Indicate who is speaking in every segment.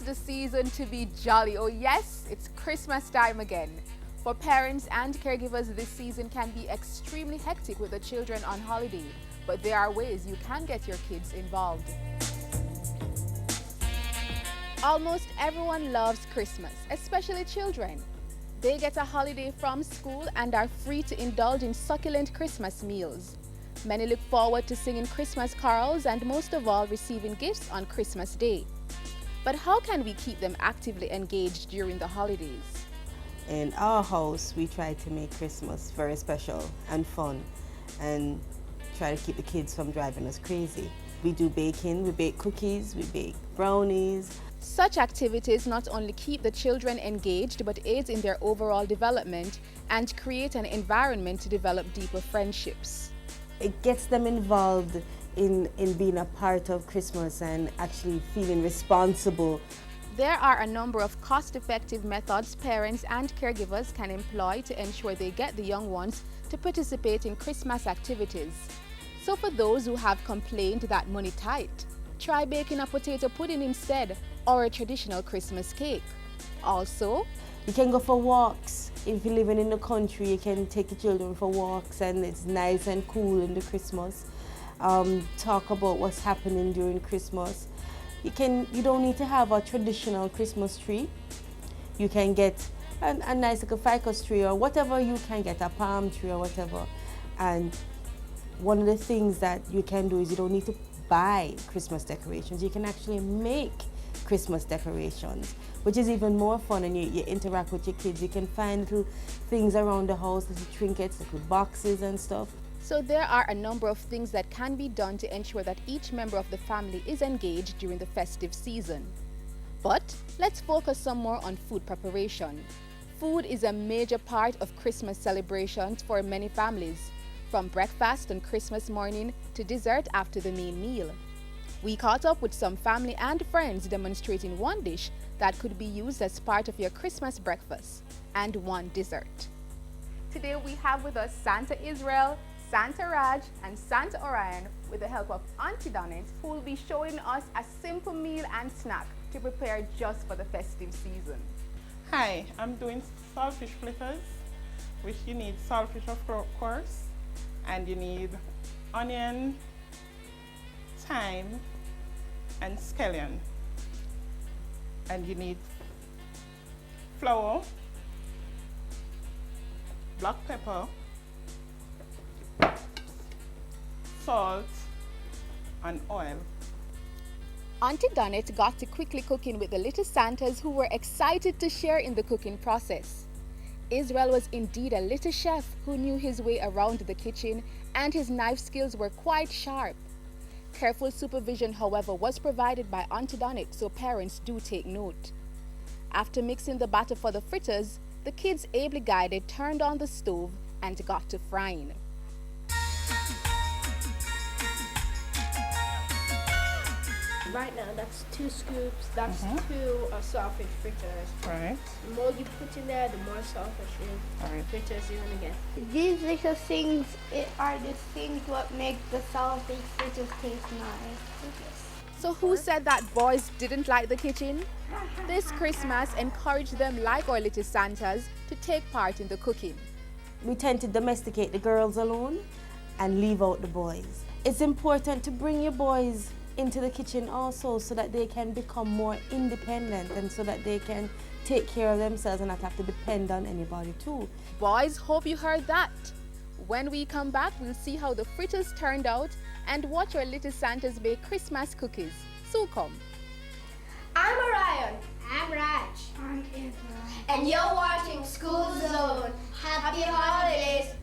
Speaker 1: the season to be jolly. Oh yes, it's Christmas time again. For parents and caregivers, this season can be extremely hectic with the children on holiday, but there are ways you can get your kids involved. Almost everyone loves Christmas, especially children. They get a holiday from school and are free to indulge in succulent Christmas meals. Many look forward to singing Christmas carols and most of all receiving gifts on Christmas Day. But how can we keep them actively engaged during the holidays?
Speaker 2: In our house, we try to make Christmas very special and fun and try to keep the kids from driving us crazy. We do baking, we bake cookies, we bake brownies.
Speaker 1: Such activities not only keep the children engaged but aids in their overall development and create an environment to develop deeper friendships.
Speaker 2: It gets them involved in being a part of Christmas and actually feeling responsible.
Speaker 1: There are a number of cost-effective methods parents and caregivers can employ to ensure they get the young ones to participate in Christmas activities. So for those who have complained that money tight, try baking a potato pudding instead or a traditional Christmas cake. Also,
Speaker 2: you can go for walks. If you're living in the country, you can take your children for walks and it's nice and cool in the Christmas. Talk about what's happening during Christmas. You don't need to have a traditional Christmas tree. You can get a nice like a ficus tree or whatever you can get, a palm tree or whatever. And one of the things that you can do is you don't need to buy Christmas decorations. You can actually make Christmas decorations, which is even more fun, and you interact with your kids. You can find little things around the house, little trinkets, little boxes and stuff.
Speaker 1: So there are a number of things that can be done to ensure that each member of the family is engaged during the festive season. But let's focus some more on food preparation. Food is a major part of Christmas celebrations for many families, from breakfast on Christmas morning to dessert after the main meal. We caught up with some family and friends demonstrating one dish that could be used as part of your Christmas breakfast and one dessert. Today we have with us Santa Israel, Santa Raj and Santa Orion with the help of Auntie Donnet, who will be showing us a simple meal and snack to prepare just for the festive season.
Speaker 3: Hi, I'm doing saltfish fritters, which you need saltfish of course, and you need onion, thyme and scallion, and you need flour, black pepper, salt and oil.
Speaker 1: Auntie Donnet got to quickly cooking with the little Santas who were excited to share in the cooking process. Israel was indeed a little chef who knew his way around the kitchen, and his knife skills were quite sharp. Careful supervision, however, was provided by Auntie Donnet, so parents do take note. After mixing the batter for the fritters, the kids, ably guided, turned on the stove and got to frying.
Speaker 4: Right now, that's 2 scoops, that's 2 saltfish fritters.
Speaker 3: Right.
Speaker 4: The more you put in there, the more saltfish fritters you're gonna get.
Speaker 5: These little things are the things what make the saltfish fritters taste nice.
Speaker 1: So who said that boys didn't like the kitchen? This Christmas, encourage them like our little Santas to take part in the cooking.
Speaker 2: We tend to domesticate the girls alone and leave out the boys. It's important to bring your boys into the kitchen also so that they can become more independent and so that they can take care of themselves and not have to depend on anybody too.
Speaker 1: Boys, hope you heard that. When we come back, we'll see how the fritters turned out and watch our little Santas bake Christmas cookies. So come.
Speaker 6: I'm Orion.
Speaker 5: I'm Raj. I'm Israel.
Speaker 6: And you're watching School Zone. Happy holidays.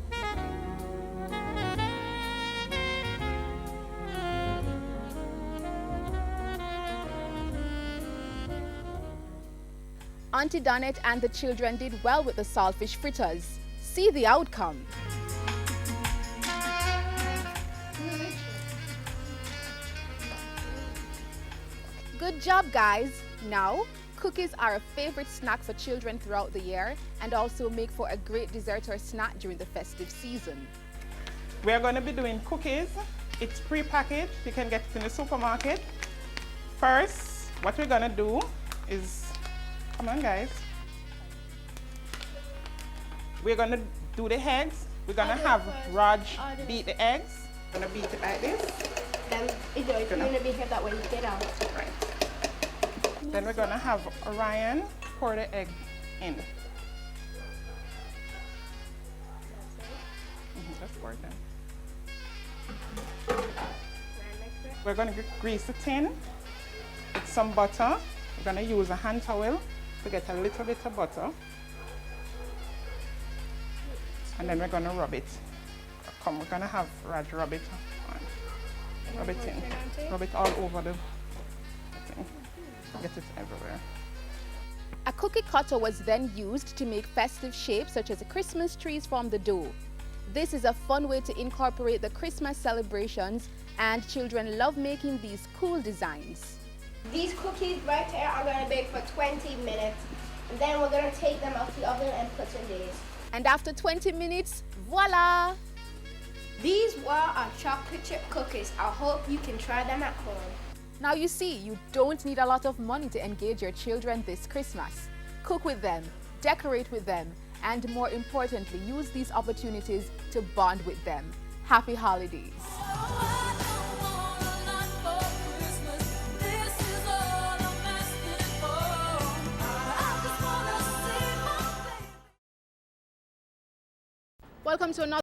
Speaker 1: Auntie Donnet and the children did well with the saltfish fritters. See the outcome. Good job, guys. Now, cookies are a favorite snack for children throughout the year and also make for a great dessert or snack during the festive season.
Speaker 3: We are going to be doing cookies. It's pre-packaged. You can get it in the supermarket. First, what we're going to do is, come on guys. We're gonna do the eggs. We're gonna have Raj beat the eggs. Gonna beat it like this.
Speaker 4: Then you know, if you're gonna behave that way, get out.
Speaker 3: Right. Then we're gonna have Orion pour the egg in. Just pour it in. We're gonna grease the tin with some butter. We're gonna use a hand towel to get a little bit of butter. And then we're gonna rub it. Come, we're gonna have Raj rub it on. Rub it in. Rub it all over the thing. Get it everywhere.
Speaker 1: A cookie cutter was then used to make festive shapes such as Christmas trees from the dough. This is a fun way to incorporate the Christmas celebrations, and children love making these cool designs.
Speaker 4: These cookies right here are gonna bake for 20 minutes. And then we're gonna take them out the oven and put in these.
Speaker 1: And after 20 minutes, voila!
Speaker 4: These were our chocolate chip cookies. I hope you can try them at home.
Speaker 1: Now you see, you don't need a lot of money to engage your children this Christmas. Cook with them, decorate with them, and more importantly, use these opportunities to bond with them. Happy holidays! Welcome to another